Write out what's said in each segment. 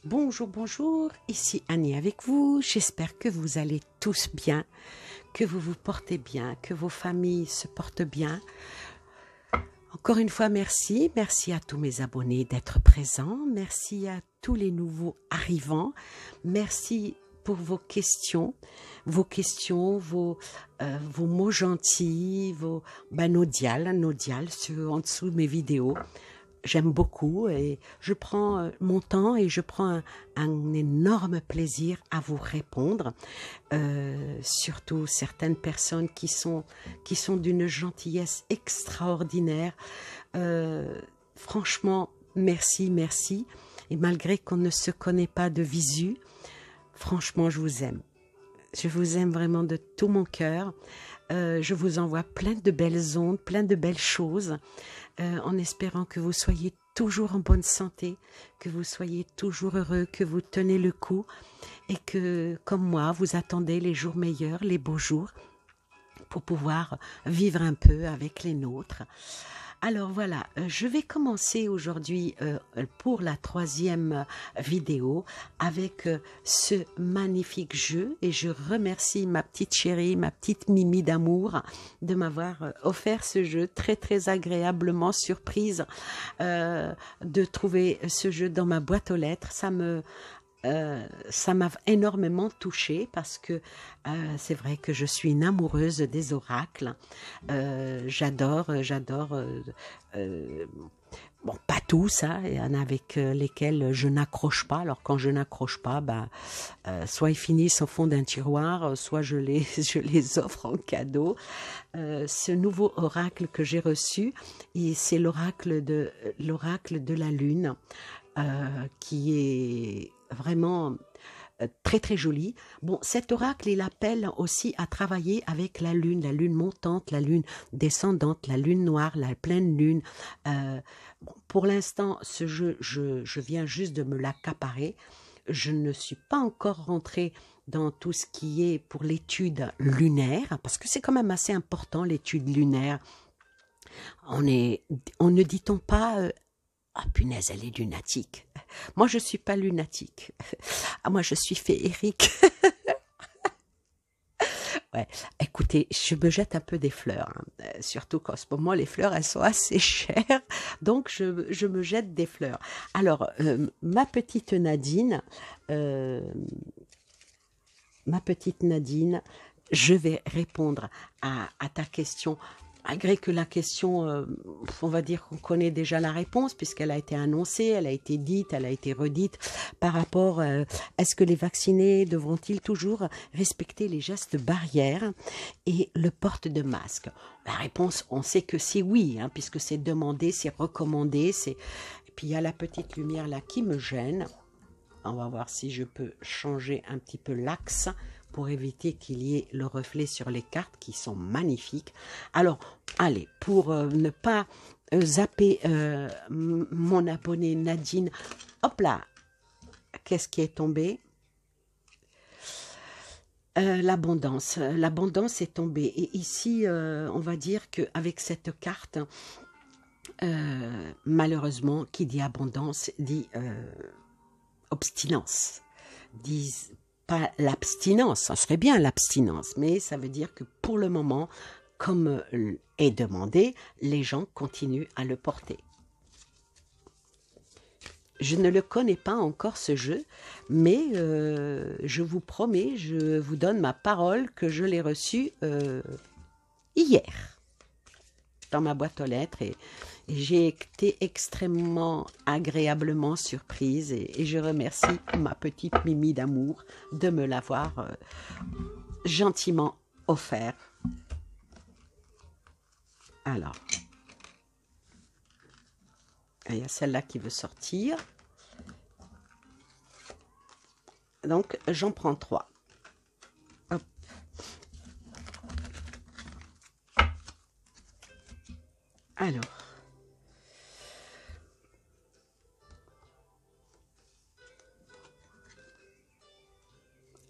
Bonjour, bonjour, ici Annie avec vous. J'espère que vous allez tous bien, que vous vous portez bien, que vos familles se portent bien. Encore une fois, merci. Merci à tous mes abonnés d'être présents. Merci à tous les nouveaux arrivants. Merci pour vos questions, vos mots gentils, nos dials en dessous de mes vidéos. J'aime beaucoup et je prends mon temps et je prends un énorme plaisir à vous répondre. Surtout certaines personnes qui sont d'une gentillesse extraordinaire. Franchement, merci, merci. Et malgré qu'on ne se connaît pas de visu, franchement, je vous aime. Je vous aime vraiment de tout mon cœur. Je vous envoie plein de belles ondes, plein de belles choses, en espérant que vous soyez toujours en bonne santé, que vous soyez toujours heureux, que vous tenez le coup et que, comme moi, vous attendez les jours meilleurs, les beaux jours, pour pouvoir vivre un peu avec les nôtres. Alors voilà, je vais commencer aujourd'hui pour la 3e vidéo avec ce magnifique jeu et je remercie ma petite chérie, ma petite Mimi d'amour de m'avoir offert ce jeu très agréablement surprise de trouver ce jeu dans ma boîte aux lettres. Ça m'a énormément touchée parce que c'est vrai que je suis une amoureuse des oracles. J'adore. Bon, pas tous, hein, il y en a avec lesquels je n'accroche pas. Alors quand je n'accroche pas, soit ils finissent au fond d'un tiroir, soit je les offre en cadeau. Ce nouveau oracle que j'ai reçu, c'est l'oracle de la lune, qui est vraiment très joli. Bon, cet oracle, il appelle aussi à travailler avec la lune montante, la lune descendante, la lune noire, la pleine lune. Bon, pour l'instant, ce jeu, je viens juste de me l'accaparer. Je ne suis pas encore rentrée dans tout ce qui est pour l'étude lunaire, parce que c'est quand même assez important, l'étude lunaire. On ne dit-on pas ah, punaise, elle est lunatique. Moi, je ne suis pas lunatique. Ah, moi, je suis féerique. Ouais, écoutez, je me jette un peu des fleurs, hein. Surtout qu'en ce moment, les fleurs, elles sont assez chères. Donc, je me jette des fleurs. Alors, ma petite Nadine, je vais répondre à ta question. Malgré que la question, on va dire qu'on connaît déjà la réponse, puisqu'elle a été annoncée, elle a été dite, elle a été redite, par rapport, est-ce que les vaccinés devront-ils toujours respecter les gestes barrières et le port de masque? La réponse, on sait que c'est oui, hein, puisque c'est demandé, c'est recommandé, et puis il y a la petite lumière là qui me gêne. On va voir si je peux changer un petit peu l'axe pour éviter qu'il y ait le reflet sur les cartes qui sont magnifiques. Alors, allez, pour ne pas zapper mon abonnée Nadine, hop là, qu'est-ce qui est tombé? L'abondance. L'abondance est tombée. Et ici, on va dire qu'avec cette carte, malheureusement, qui dit abondance, dit obstinence. Disent pas l'abstinence, ça serait bien l'abstinence, mais ça veut dire que pour le moment, comme est demandé, les gens continuent à le porter. Je ne le connais pas encore ce jeu, mais je vous promets, je vous donne ma parole que je l'ai reçu hier dans ma boîte aux lettres et j'ai été extrêmement agréablement surprise et je remercie ma petite Mimi d'amour de me l'avoir gentiment offert. Alors, il y a celle-là qui veut sortir. Donc, j'en prends 3. Hop.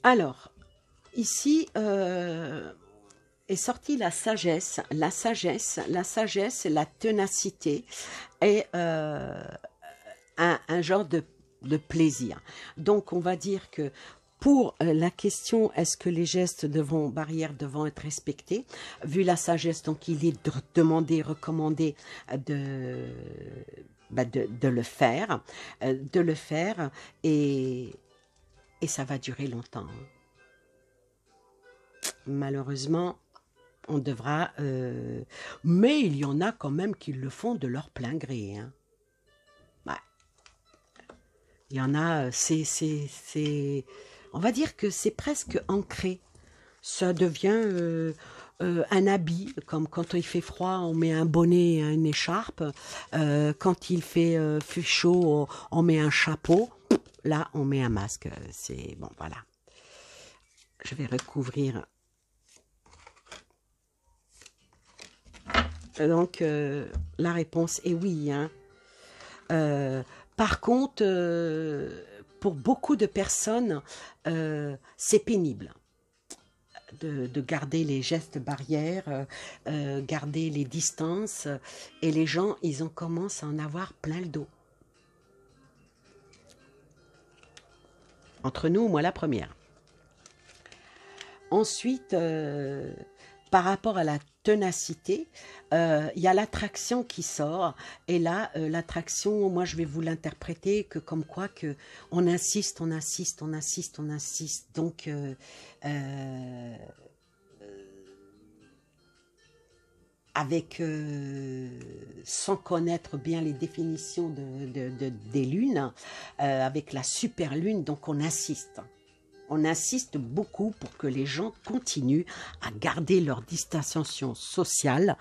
Alors, ici est sortie la sagesse, la ténacité et un genre de de plaisir. Donc, on va dire que pour la question, est-ce que les gestes barrières devront être respectés, vu la sagesse, donc il est demandé, recommandé de le faire, et ça va durer longtemps. Malheureusement, on devra... mais il y en a quand même qui le font de leur plein gré. Hein. Ouais. Il y en a, on va dire que c'est presque ancré. Ça devient un habit, comme quand il fait froid, on met un bonnet et une écharpe. Quand il fait chaud, on met un chapeau. Là, on met un masque. C'est bon, voilà. Je vais recouvrir. Donc, la réponse est oui. Hein. Par contre, pour beaucoup de personnes, c'est pénible de garder les gestes barrières, garder les distances, et les gens, ils commencent à en avoir plein le dos. Entre nous, moi la première. Ensuite, par rapport à la ténacité, il y a l'attraction qui sort. Et là, l'attraction, moi, je vais vous l'interpréter que comme quoi que on insiste, on insiste, on insiste, on insiste. Donc, sans connaître bien les définitions des lunes, avec la super lune, donc on insiste. On insiste beaucoup pour que les gens continuent à garder leur distanciation sociale.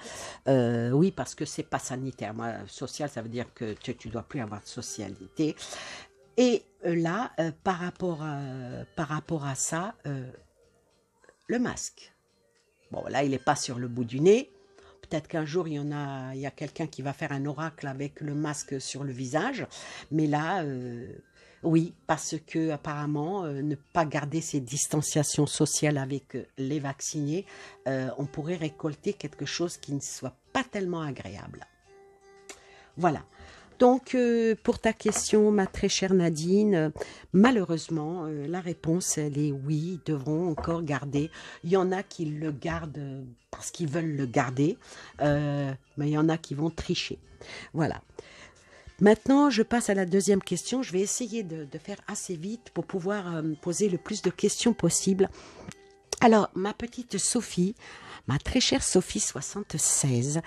Oui, parce que c'est pas sanitaire. Moi, social, ça veut dire que tu dois plus avoir de socialité. Et là, par rapport à ça, le masque. Bon, là, il n'est pas sur le bout du nez. Peut-être qu'un jour, il y a quelqu'un qui va faire un oracle avec le masque sur le visage. Mais là... oui, parce que apparemment, ne pas garder ces distanciations sociales avec les vaccinés, on pourrait récolter quelque chose qui ne soit pas tellement agréable. Voilà. Donc, pour ta question, ma très chère Nadine, malheureusement, la réponse, elle est oui, ils devront encore garder. Il y en a qui le gardent parce qu'ils veulent le garder, mais il y en a qui vont tricher. Voilà. Maintenant, je passe à la deuxième question. Je vais essayer de faire assez vite pour pouvoir poser le plus de questions possible. Alors, ma petite Sophie, ma très chère Sophie 76,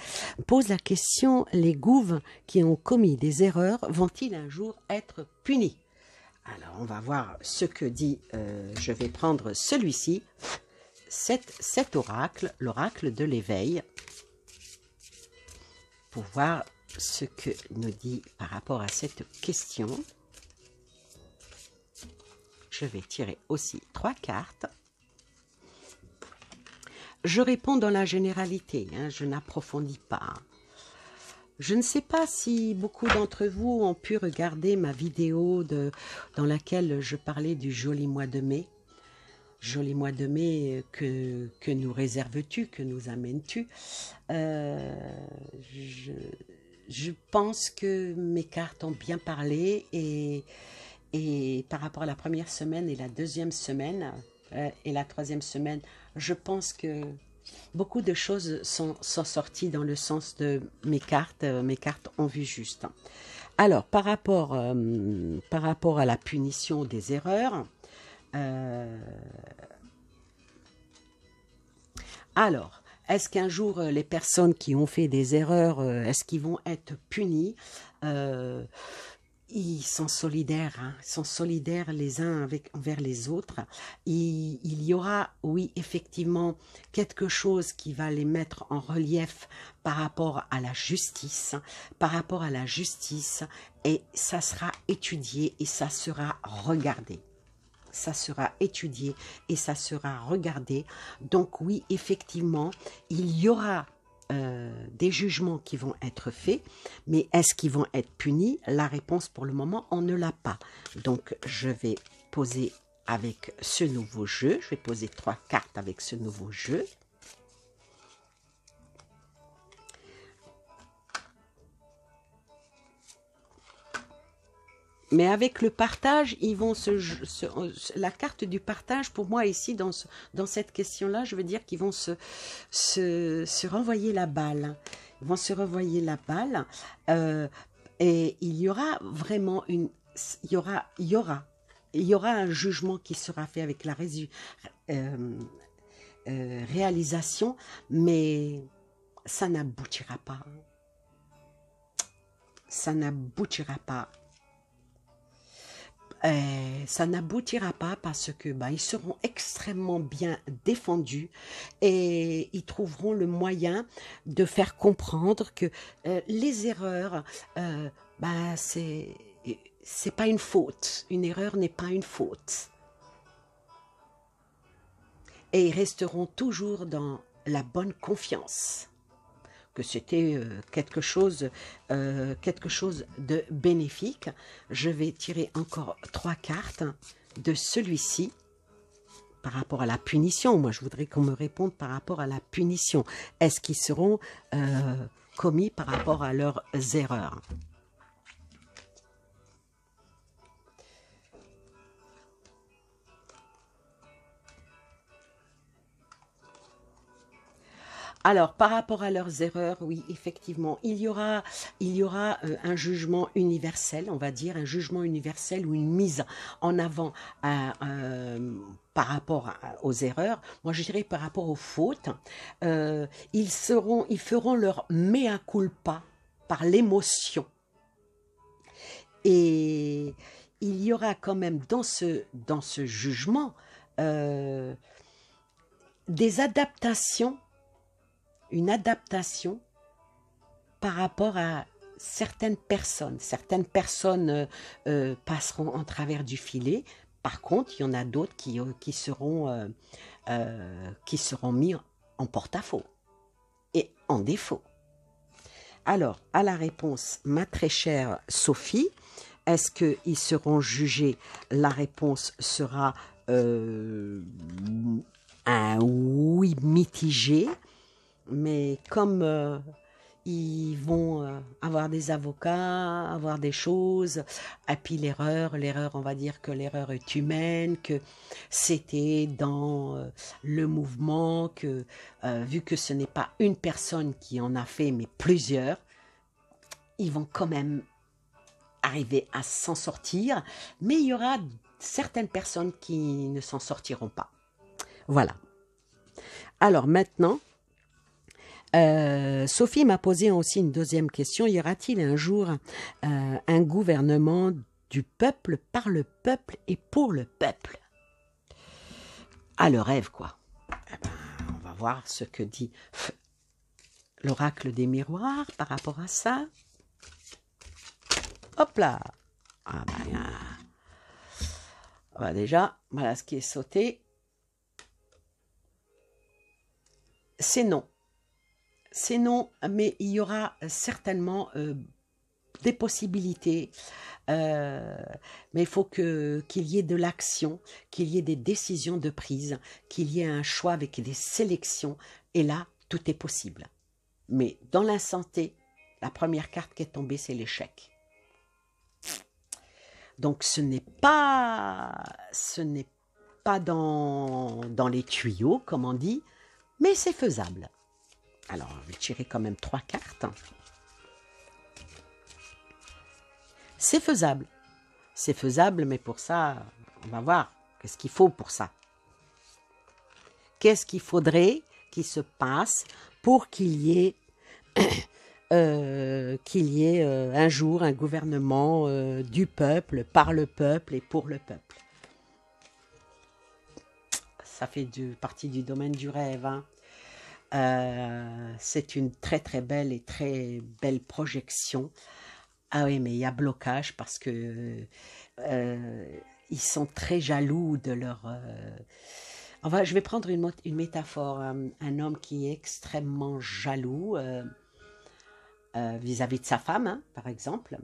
pose la question: les gouves qui ont commis des erreurs vont-ils un jour être punis? Alors, on va voir ce que dit, je vais prendre celui-ci, cet oracle, l'oracle de l'éveil, pour voir ce que nous dit par rapport à cette question. Je vais tirer aussi 3 cartes. Je réponds dans la généralité, hein, je n'approfondis pas. Je ne sais pas si beaucoup d'entre vous ont pu regarder ma vidéo dans laquelle je parlais du joli mois de mai. Joli mois de mai, que nous réserves-tu, que nous amènes-tu? Je pense que mes cartes ont bien parlé, et par rapport à la première semaine et la deuxième semaine et la troisième semaine, je pense que beaucoup de choses sont sorties dans le sens de mes cartes. Mes cartes ont vu juste. Alors, par rapport à la punition des erreurs, alors, est-ce qu'un jour, les personnes qui ont fait des erreurs, est-ce qu'ils vont être punis? Ils sont solidaires, hein, ils sont solidaires les uns envers les autres. Il y aura, oui, effectivement, quelque chose qui va les mettre en relief par rapport à la justice, et ça sera étudié et ça sera regardé. Ça sera étudié et ça sera regardé. Donc oui, effectivement, il y aura des jugements qui vont être faits, mais est-ce qu'ils vont être punis? La réponse pour le moment, on ne l'a pas. Donc je vais poser avec ce nouveau jeu, je vais poser 3 cartes avec ce nouveau jeu. Mais avec le partage, ils vont la carte du partage, pour moi, ici, dans cette question-là, je veux dire qu'ils vont se renvoyer la balle. Ils vont se renvoyer la balle. Et il y aura vraiment il y aura un jugement qui sera fait avec la réalisation, mais ça n'aboutira pas. Ça n'aboutira pas. Ça n'aboutira pas parce que ils seront extrêmement bien défendus et ils trouveront le moyen de faire comprendre que les erreurs, c'est pas une faute. Une erreur n'est pas une faute. Et ils resteront toujours dans la bonne confiance que c'était quelque chose de bénéfique. Je vais tirer encore 3 cartes de celui-ci par rapport à la punition. Moi, je voudrais qu'on me réponde par rapport à la punition. Est-ce qu'ils seront commis par rapport à leurs erreurs? Alors, par rapport à leurs erreurs, oui, effectivement, il y aura un jugement universel, on va dire, un jugement universel ou une mise en avant par rapport aux erreurs. Moi, je dirais par rapport aux fautes. Ils feront leur mea culpa par l'émotion. Et il y aura quand même dans ce jugement des adaptations, une adaptation par rapport à certaines personnes. Certaines personnes passeront en travers du filet. Par contre, il y en a d'autres qui seront mis en porte-à-faux et en défaut. Alors, à la réponse, ma très chère Sophie, est-ce qu'ils seront jugés? La réponse sera un oui mitigé. Mais comme ils vont avoir des avocats, avoir des choses, et puis l'erreur, on va dire que l'erreur est humaine, que c'était dans le mouvement, que vu que ce n'est pas une personne qui en a fait, mais plusieurs, ils vont quand même arriver à s'en sortir, mais il y aura certaines personnes qui ne s'en sortiront pas. Voilà. Alors maintenant, Sophie m'a posé aussi une deuxième question. Y aura-t-il un jour un gouvernement du peuple, par le peuple et pour le peuple? Ah, le rêve, quoi. Eh ben, on va voir ce que dit l'oracle des miroirs par rapport à ça. Hop là. Ah ben, déjà, voilà ce qui est sauté. C'est non. C'est non, mais il y aura certainement des possibilités, mais il faut qu'il y ait de l'action, qu'il y ait des décisions de prise, qu'il y ait un choix avec des sélections, et là, tout est possible. Mais dans l'instant T, la première carte qui est tombée, c'est l'échec. Donc ce n'est pas dans les tuyaux, comme on dit, mais c'est faisable. Alors, je vais tirer quand même 3 cartes. C'est faisable. C'est faisable, mais pour ça, on va voir qu'est-ce qu'il faut pour ça. Qu'est-ce qu'il faudrait qu'il se passe pour qu'il y ait, un jour un gouvernement du peuple, par le peuple et pour le peuple. Ça fait partie du domaine du rêve, hein. C'est une très très belle et très belle projection. Ah oui, mais il y a blocage parce que ils sont très jaloux de leur... Enfin, je vais prendre une métaphore. Un homme qui est extrêmement jaloux vis-à-vis de sa femme, hein, par exemple,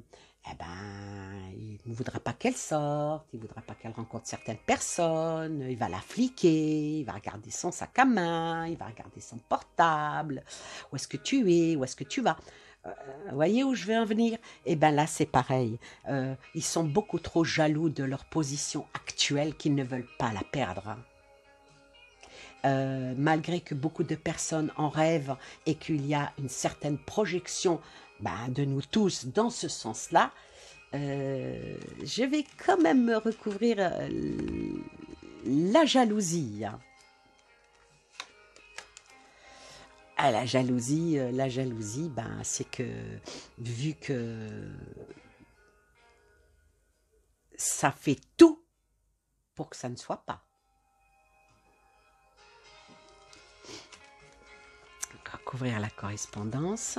eh ben, il ne voudra pas qu'elle sorte, il ne voudra pas qu'elle rencontre certaines personnes, il va la fliquer, il va regarder son sac à main, il va regarder son portable, où est-ce que tu es, où est-ce que tu vas. Voyez où je veux en venir? Eh bien là, c'est pareil. Ils sont beaucoup trop jaloux de leur position actuelle qu'ils ne veulent pas la perdre, hein. Malgré que beaucoup de personnes en rêvent et qu'il y a une certaine projection de nous tous dans ce sens-là, je vais quand même me recouvrir la jalousie, hein. Ah, la jalousie, c'est que vu que ça fait tout pour que ça ne soit pas. On va couvrir la correspondance.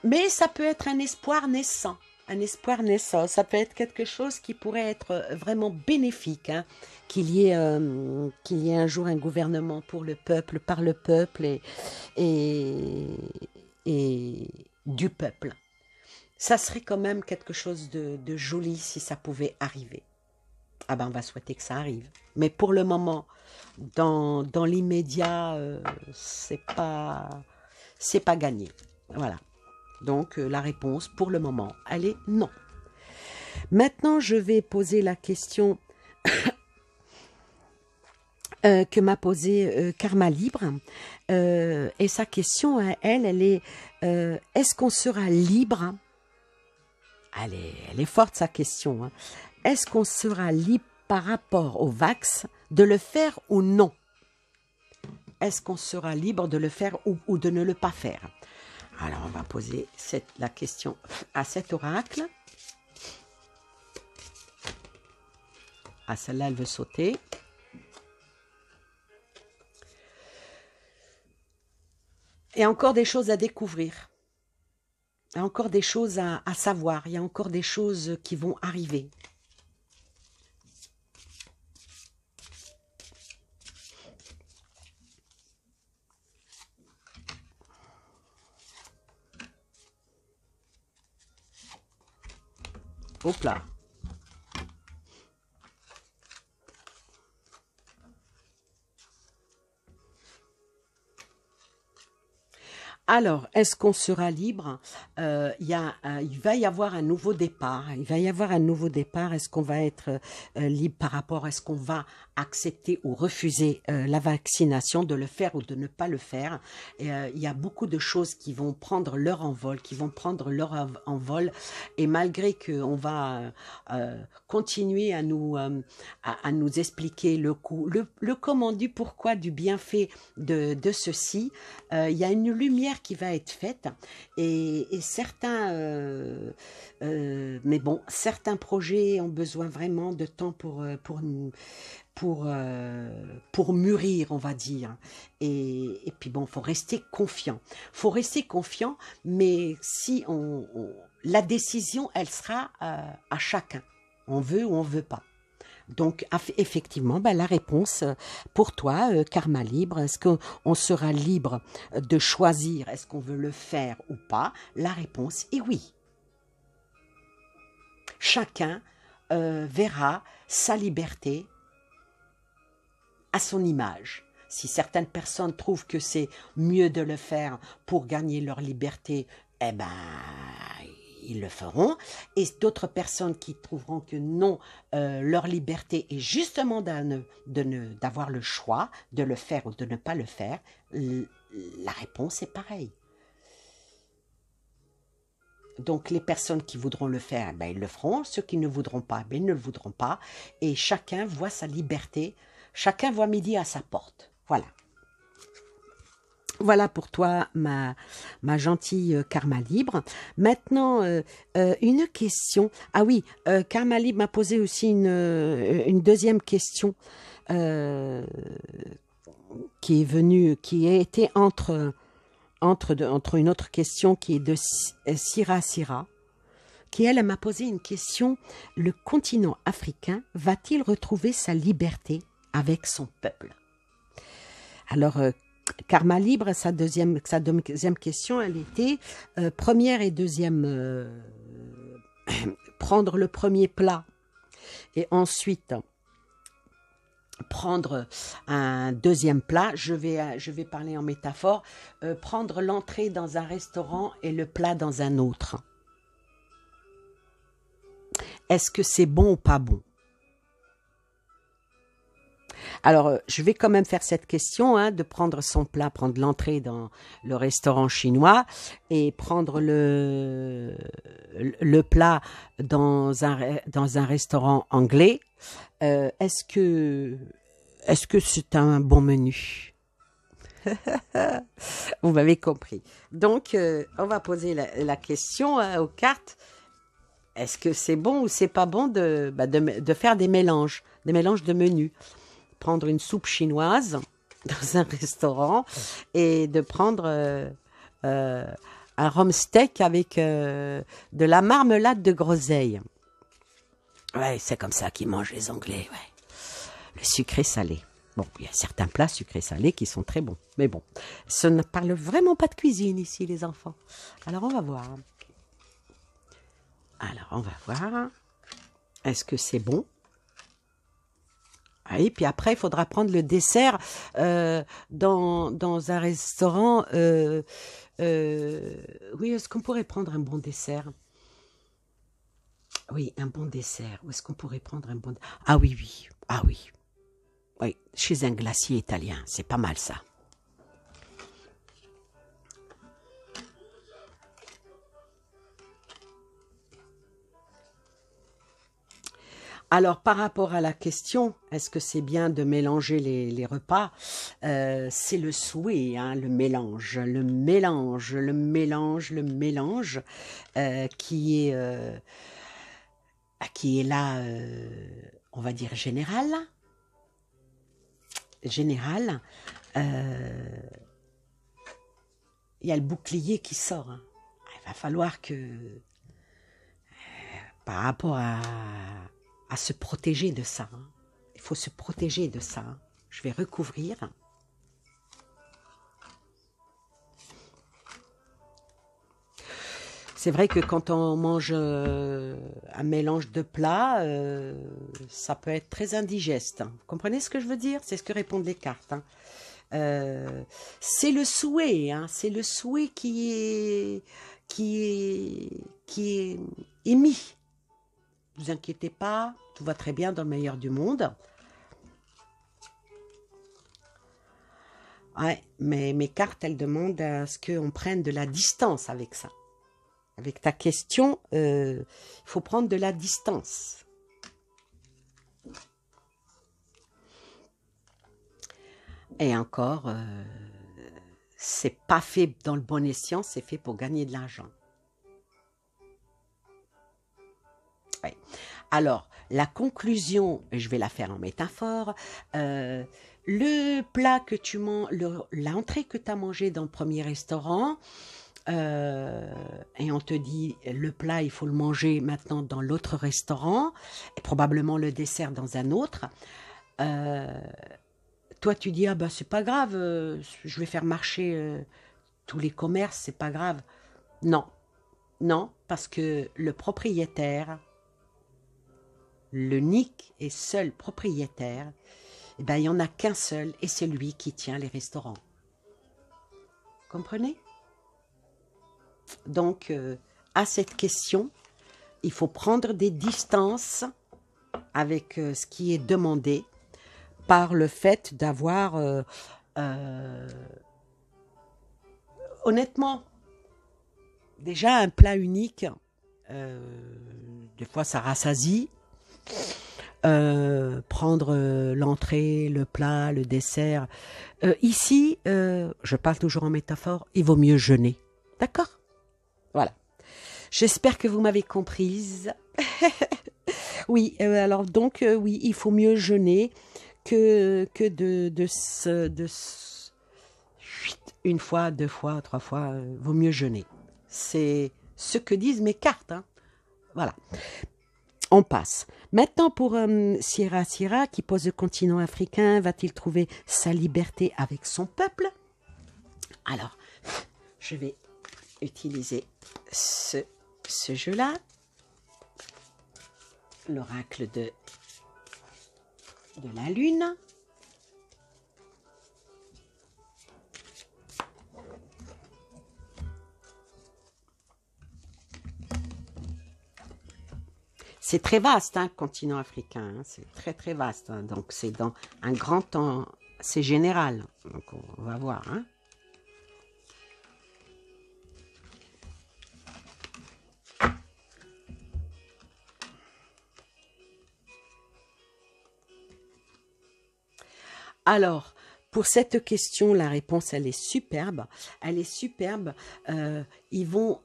Mais ça peut être un espoir naissant. Un espoir naissant. Ça peut être quelque chose qui pourrait être vraiment bénéfique, hein, qu'il y ait un jour un gouvernement pour le peuple, par le peuple et du peuple. Ça serait quand même quelque chose de joli si ça pouvait arriver. Ah on va souhaiter que ça arrive. Mais pour le moment, dans l'immédiat, c'est pas gagné. Voilà. Donc, la réponse, pour le moment, elle est non. Maintenant, je vais poser la question que m'a posée Karma Libre. Et sa question, elle est est-ce qu'on sera libre? Elle est forte, sa question, hein. Est-ce qu'on sera libre par rapport au vax de le faire ou non? Est-ce qu'on sera libre de le faire ou de ne le pas faire? Alors, on va poser la question à cet oracle. Ah, celle-là, elle veut sauter. Il y a encore des choses à découvrir. Il y a encore des choses à savoir. Il y a encore des choses qui vont arriver. Hop là. Alors, est-ce qu'on sera libre? Il va y avoir un nouveau départ. Il va y avoir un nouveau départ. Est-ce qu'on va être libre par rapport à est-ce qu'on va accepter ou refuser la vaccination, de le faire ou de ne pas le faire? Il y a beaucoup de choses qui vont prendre leur envol, et malgré qu'on va continuer à nous expliquer le comment, du pourquoi, du bienfait de ceci, il y a une lumière qui va être faite et certains mais bon, certains projets ont besoin vraiment de temps pour mûrir, on va dire. Et puis bon, faut rester confiant. Faut rester confiant, mais si la décision, elle sera à chacun. On veut ou on veut pas. Donc, effectivement, la réponse pour toi, Karma Libre, est-ce qu'on sera libre de choisir, est-ce qu'on veut le faire ou pas? La réponse est oui. Chacun verra sa liberté à son image. Si certaines personnes trouvent que c'est mieux de le faire pour gagner leur liberté, eh ben, ils le feront. Et d'autres personnes qui trouveront que non, leur liberté est justement d'avoir le choix de le faire ou de ne pas le faire, la réponse est pareille. Donc, les personnes qui voudront le faire, ils le feront. Ceux qui ne voudront pas, ils ne le voudront pas. Et chacun voit sa liberté. Chacun voit midi à sa porte. Voilà. Voilà pour toi, ma gentille Karma Libre. Maintenant, une question. Ah oui, Karma Libre m'a posé aussi une deuxième question qui est venue, qui a été entre une autre question qui est de Sira Sira, qui elle m'a posé une question. Le continent africain va-t-il retrouver sa liberté avec son peuple? Alors, Karma Libre, sa deuxième question, elle était première et deuxième, prendre le premier plat et ensuite prendre un deuxième plat, je vais parler en métaphore, prendre l'entrée dans un restaurant et le plat dans un autre. Est-ce que c'est bon ou pas bon? Alors, je vais quand même faire cette question, hein, de prendre son plat, prendre l'entrée dans le restaurant chinois et prendre le plat dans un restaurant anglais. Est-ce que c'est un bon menu? Vous m'avez compris. Donc, on va poser la question, hein, aux cartes. Est-ce que c'est bon ou c'est pas bon de faire des mélanges de menus? Prendre une soupe chinoise dans un restaurant et de prendre un rhum steak avec de la marmelade de groseille. Ouais, c'est comme ça qu'ils mangent les Anglais, ouais. Le sucré salé. Bon, il y a certains plats sucrés salés qui sont très bons. Mais bon, ça ne parle vraiment pas de cuisine ici, les enfants. Alors, on va voir. Alors, on va voir. Est-ce que c'est bon? Oui, puis après, il faudra prendre le dessert dans un restaurant. Oui, est-ce qu'on pourrait prendre un bon dessert? Oui, un bon dessert. Où est-ce qu'on pourrait prendre un bon... Ah oui, oui. Ah oui. Oui, chez un glacier italien. C'est pas mal, ça. Alors, par rapport à la question, est-ce que c'est bien de mélanger les repas? C'est le souhait, hein, le mélange, qui est là, on va dire général. Il y a le bouclier qui sort, hein. Il va falloir que, par rapport à se protéger de ça, hein. Il faut se protéger de ça, hein. Je vais recouvrir. C'est vrai que quand on mange un mélange de plats, ça peut être très indigeste. Vous comprenez ce que je veux dire? C'est ce que répondent les cartes, hein. C'est le souhait, hein, c'est le souhait qui est émis. Ne vous inquiétez pas, tout va très bien dans le meilleur du monde. Ouais, mais mes cartes, elles demandent à ce qu'on prenne de la distance avec ça. Avec ta question, il faut prendre de la distance. Et encore, c'est pas fait dans le bon escient, c'est fait pour gagner de l'argent. Ouais. Alors, la conclusion, je vais la faire en métaphore, le plat que tu manges, l'entrée que tu as mangée dans le premier restaurant, et on te dit le plat il faut le manger maintenant dans l'autre restaurant et probablement le dessert dans un autre, toi tu dis ah bah c'est pas grave, je vais faire marcher tous les commerces, c'est pas grave. Non, non, parce que le propriétaire, l'unique et seul propriétaire, eh ben, il n'y en a qu'un seul et c'est lui qui tient les restaurants. Comprenez? Donc, à cette question, il faut prendre des distances avec ce qui est demandé par le fait d'avoir, honnêtement, déjà un plat unique, des fois ça rassasie. Prendre l'entrée, le plat, le dessert. Ici, je parle toujours en métaphore, il vaut mieux jeûner. D'accord? Voilà. J'espère que vous m'avez comprise. Oui, alors donc, oui, il faut mieux jeûner que une fois, deux fois, trois fois, vaut mieux jeûner. C'est ce que disent mes cartes, hein. Voilà. On passe. Maintenant pour Sierra Sierra qui pose le continent africain, va-t-il trouver sa liberté avec son peuple? Alors, je vais utiliser ce jeu-là. L'oracle de de la Lune. C'est très vaste, hein, le continent africain, hein, c'est très très vaste, hein, donc c'est dans un grand temps, c'est général, donc on va voir. Hein. Alors, pour cette question, la réponse, elle est superbe. Elle est superbe. Ils vont...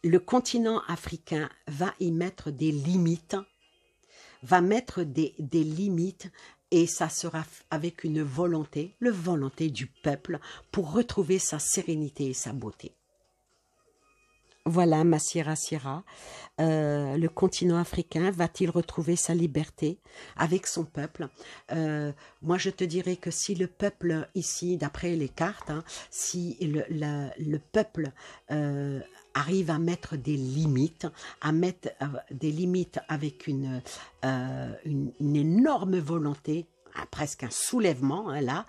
Le continent africain va y mettre des limites, va mettre des limites, et ça sera avec une volonté, la volonté du peuple, pour retrouver sa sérénité et sa beauté. Voilà, Massira Sierra, le continent africain va-t-il retrouver sa liberté avec son peuple? Moi, je te dirais que si le peuple ici, d'après les cartes, hein, si le peuple arrive à mettre des limites, des limites avec une énorme volonté, presque un soulèvement, hein, là,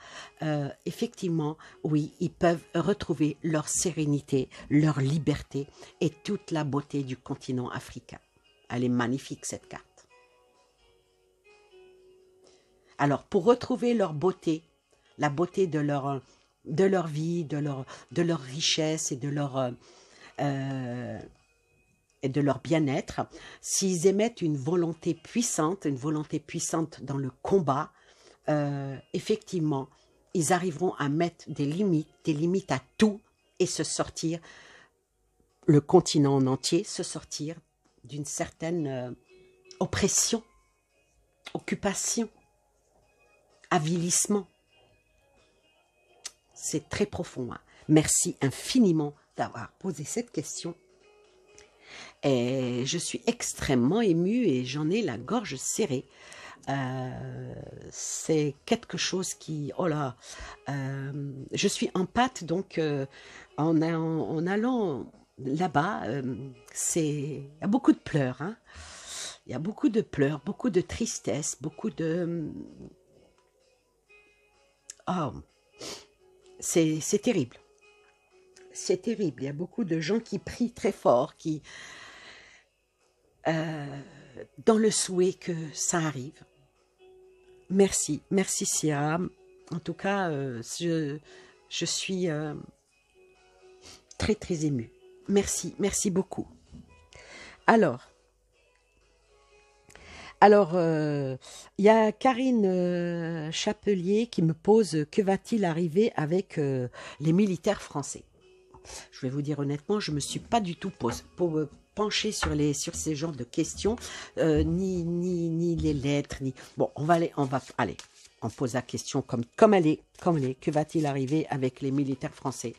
effectivement, oui, ils peuvent retrouver leur sérénité, leur liberté et toute la beauté du continent africain. Elle est magnifique, cette carte. Alors, pour retrouver leur beauté, la beauté de leur vie, de leur richesse et de leur bien-être, s'ils émettent une volonté puissante dans le combat, effectivement, ils arriveront à mettre des limites à tout et se sortir, le continent en entier, se sortir d'une certaine oppression, occupation, avilissement. C'est très profond. Hein. Merci infiniment d'avoir posé cette question. Et je suis extrêmement émue et j'en ai la gorge serrée. C'est quelque chose qui, oh là, je suis en pâte, donc en allant là-bas, il y a beaucoup de pleurs, hein. Il y a beaucoup de pleurs, beaucoup de tristesse, beaucoup de... Oh, c'est terrible. C'est terrible, il y a beaucoup de gens qui prient très fort, qui... dans le souhait que ça arrive. Merci, merci Sia. En tout cas, je suis très très émue. Merci, merci beaucoup. Alors, il y a Karine Chapelier qui me pose que va-t-il arriver avec les militaires français. Je vais vous dire honnêtement, je ne me suis pas du tout penchée sur ces genres de questions, ni les lettres, ni... Bon, on pose la question comme elle est. Que va-t-il arriver avec les militaires français?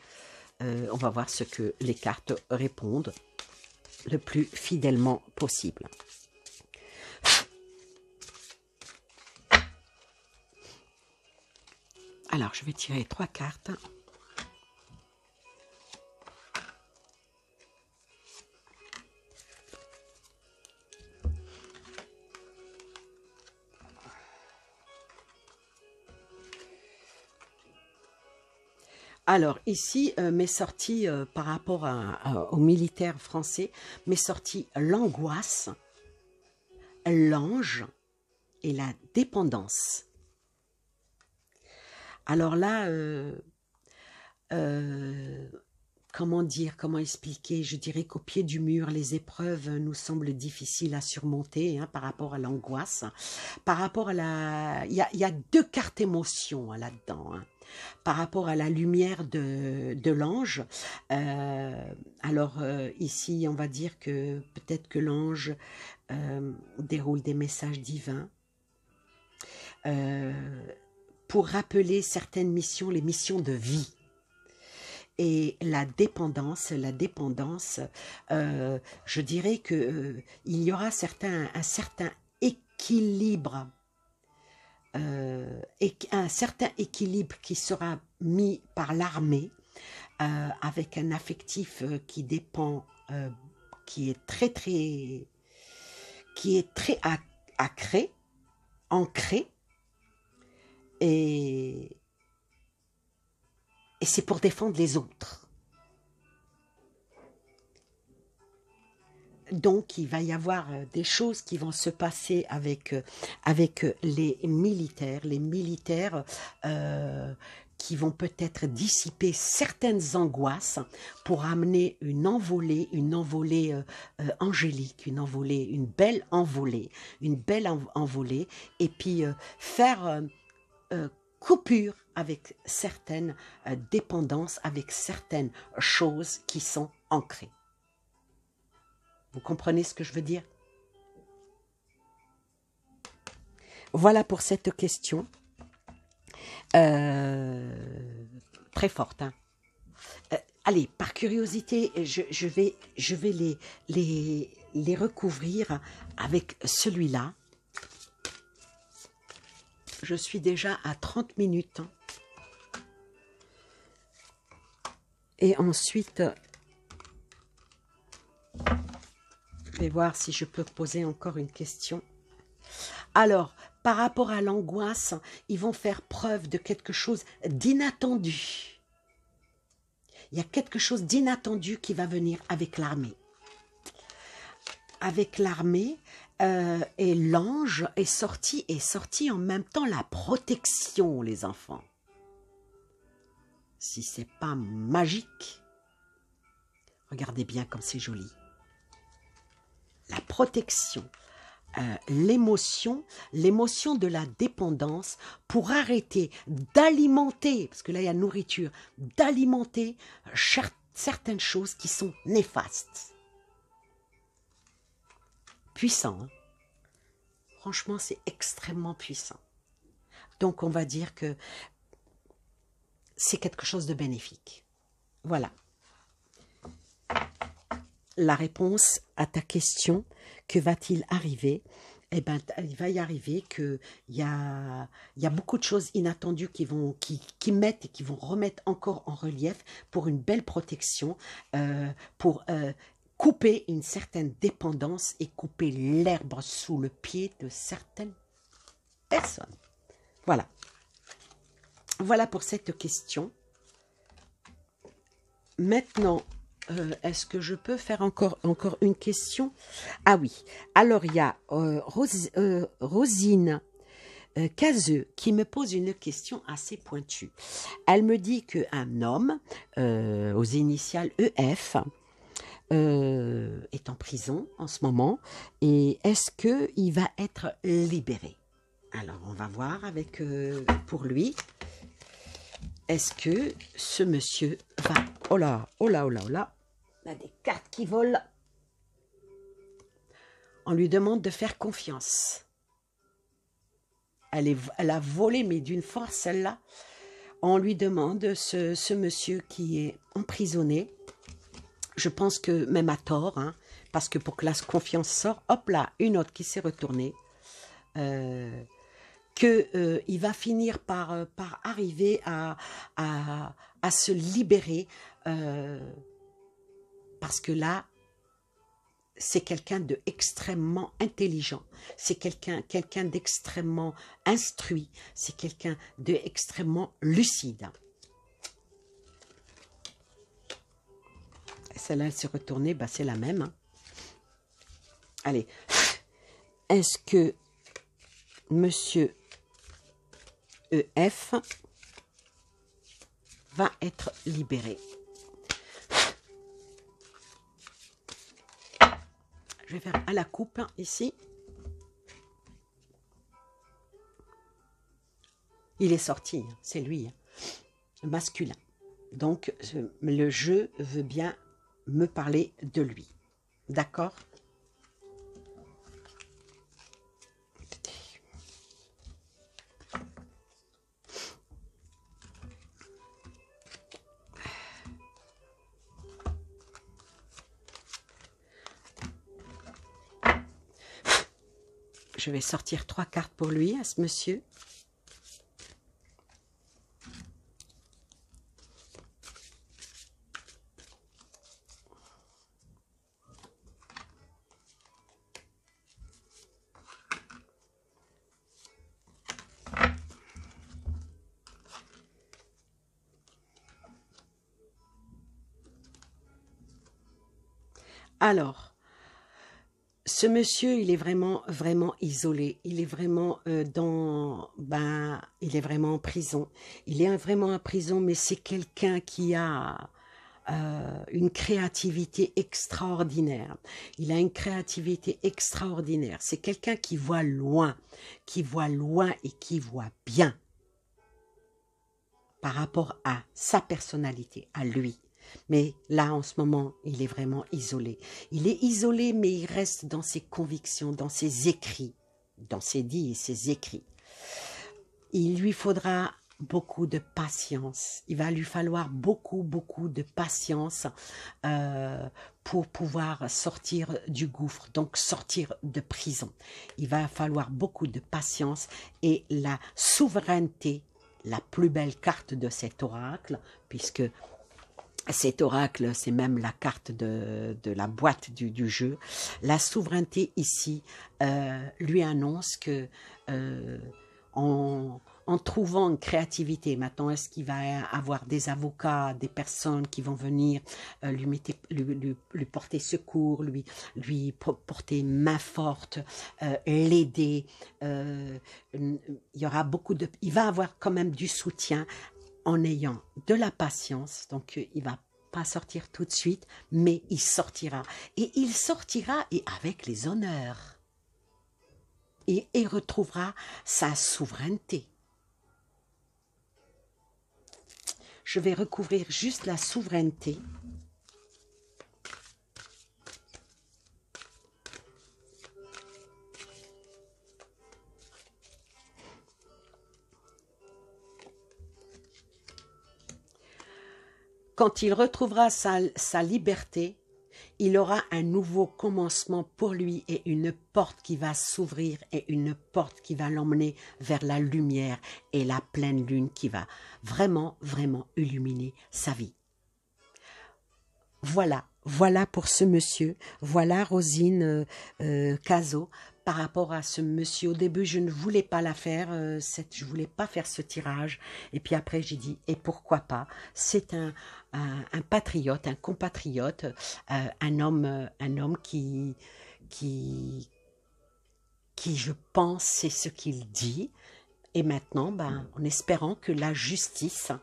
On va voir ce que les cartes répondent le plus fidèlement possible. Alors, je vais tirer 3 cartes. Alors, ici, m'est sorti, par rapport aux militaires français, m'est sorti l'angoisse, l'ange et la dépendance. Alors là, comment dire, comment expliquer? Je dirais qu'au pied du mur, les épreuves nous semblent difficiles à surmonter, hein, par rapport à l'angoisse. Par rapport à la... Il y a 2 cartes émotions, hein, là-dedans, hein. Par rapport à la lumière de l'ange, ici, on va dire que peut-être que l'ange déroule des messages divins pour rappeler certaines missions, les missions de vie. Et la dépendance, je dirais que il y aura un certain équilibre, un certain équilibre qui sera mis par l'armée, avec un affectif qui dépend, qui est très acré ancré et c'est pour défendre les autres. Donc, il va y avoir des choses qui vont se passer avec les militaires qui vont peut-être dissiper certaines angoisses pour amener une envolée angélique, une belle envolée, et puis faire coupure avec certaines dépendances, avec certaines choses qui sont ancrées. Vous comprenez ce que je veux dire? Voilà pour cette question. Très forte. Hein. Allez, par curiosité, je vais les recouvrir avec celui-là. Je suis déjà à 30 minutes. Et ensuite, je vais voir si je peux poser encore une question. Alors, par rapport à l'angoisse, ils vont faire preuve de quelque chose d'inattendu. Il y a quelque chose d'inattendu qui va venir avec l'armée. Avec l'armée, et l'ange est sorti en même temps la protection, les enfants. Si c'est pas magique, regardez bien comme c'est joli. La protection, l'émotion de la dépendance pour arrêter d'alimenter, parce que là il y a nourriture, d'alimenter certaines choses qui sont néfastes. Puissant, hein? Franchement c'est extrêmement puissant. Donc on va dire que c'est quelque chose de bénéfique. Voilà. La réponse à ta question, que va-t-il arriver? Eh bien, il va y arriver qu'il y a beaucoup de choses inattendues qui vont remettre encore en relief pour une belle protection, pour couper une certaine dépendance et couper l'herbe sous le pied de certaines personnes. Voilà. Voilà pour cette question. Maintenant, est-ce que je peux faire encore une question? Ah oui, alors il y a Rosine Cazeux qui me pose une question assez pointue. Elle me dit qu'un homme aux initiales EF est en prison en ce moment et est-ce qu'il va être libéré? Alors on va voir avec pour lui. Est-ce que ce monsieur va... Oh là, oh là, oh là, oh là. On a des cartes qui volent. On lui demande de faire confiance. Elle a volé, mais d'une force, celle-là. On lui demande, ce monsieur qui est emprisonné, je pense que même à tort, hein, parce que pour que la confiance sorte, hop là, une autre qui s'est retournée, qu'il va finir par arriver à se libérer, parce que là, c'est quelqu'un d'extrêmement intelligent, c'est quelqu'un d'extrêmement instruit, c'est quelqu'un d'extrêmement lucide. Celle-là, elle s'est retournée, bah, c'est la même. Hein. Allez, est-ce que monsieur EF va être libéré? Je vais faire à la coupe ici. Il est sorti, c'est lui, masculin. Donc, le jeu veut bien me parler de lui. D'accord? Je vais sortir 3 cartes pour lui, à ce monsieur. Alors, ce monsieur, il est vraiment, vraiment isolé. Il est vraiment il est vraiment en prison. Il est vraiment en prison, mais c'est quelqu'un qui a une créativité extraordinaire. Il a une créativité extraordinaire. C'est quelqu'un qui voit loin et qui voit bien par rapport à sa personnalité, à lui. Mais là, en ce moment, il est vraiment isolé. Il est isolé, mais il reste dans ses convictions, dans ses écrits, dans ses dits et ses écrits. Il lui faudra beaucoup de patience. Il va lui falloir beaucoup de patience pour pouvoir sortir du gouffre, donc sortir de prison. Il va falloir beaucoup de patience et la souveraineté, la plus belle carte de cet oracle, puisque cet oracle, c'est même la carte de la boîte du jeu. La souveraineté ici lui annonce que en trouvant une créativité, maintenant, est-ce qu'il va avoir des avocats, des personnes qui vont venir lui porter secours, lui porter main forte, l'aider. Il y aura il va avoir quand même du soutien en ayant de la patience. Donc, il va pas sortir tout de suite, mais il sortira. Et il sortira et avec les honneurs. Et il retrouvera sa souveraineté. Je vais recouvrir juste la souveraineté. Quand il retrouvera sa liberté, il aura un nouveau commencement pour lui et une porte qui va s'ouvrir et une porte qui va l'emmener vers la lumière et la pleine lune qui va vraiment, vraiment illuminer sa vie. Voilà pour ce monsieur. Voilà Rosine Cazot. Par rapport à ce monsieur, au début, je ne voulais pas la faire, je voulais pas faire ce tirage. Et puis après, j'ai dit, et pourquoi pas? C'est un patriote, un compatriote, un homme qui, je pense, c'est ce qu'il dit. Et maintenant, en espérant que la justice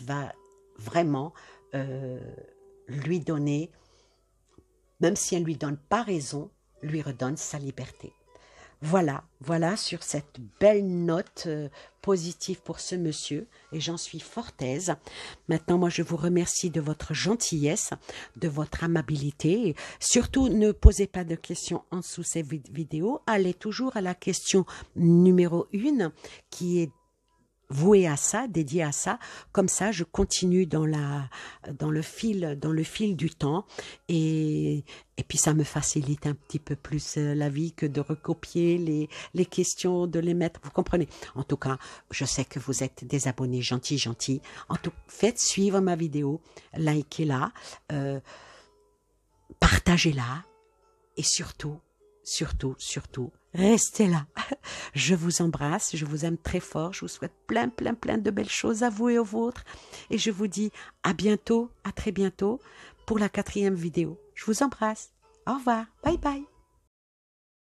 va vraiment lui donner, même si elle ne lui donne pas raison, lui redonne sa liberté. Voilà sur cette belle note positive pour ce monsieur, et j'en suis fort aise. Maintenant, moi, je vous remercie de votre gentillesse, de votre amabilité. Et surtout, ne posez pas de questions en dessous ces vidéos. Allez toujours à la question numéro 1, qui est voué à ça, dédié à ça. Comme ça, je continue dans le fil du temps et puis ça me facilite un petit peu plus la vie que de recopier les questions, de les mettre, vous comprenez. En tout cas, je sais que vous êtes des abonnés gentils. En tout cas, faites suivre ma vidéo, likez-la, partagez-la et surtout, restez là. Je vous embrasse, je vous aime très fort, je vous souhaite plein de belles choses à vous et aux vôtres. Et je vous dis à bientôt, à très bientôt pour la 4e vidéo. Je vous embrasse. Au revoir. Bye bye.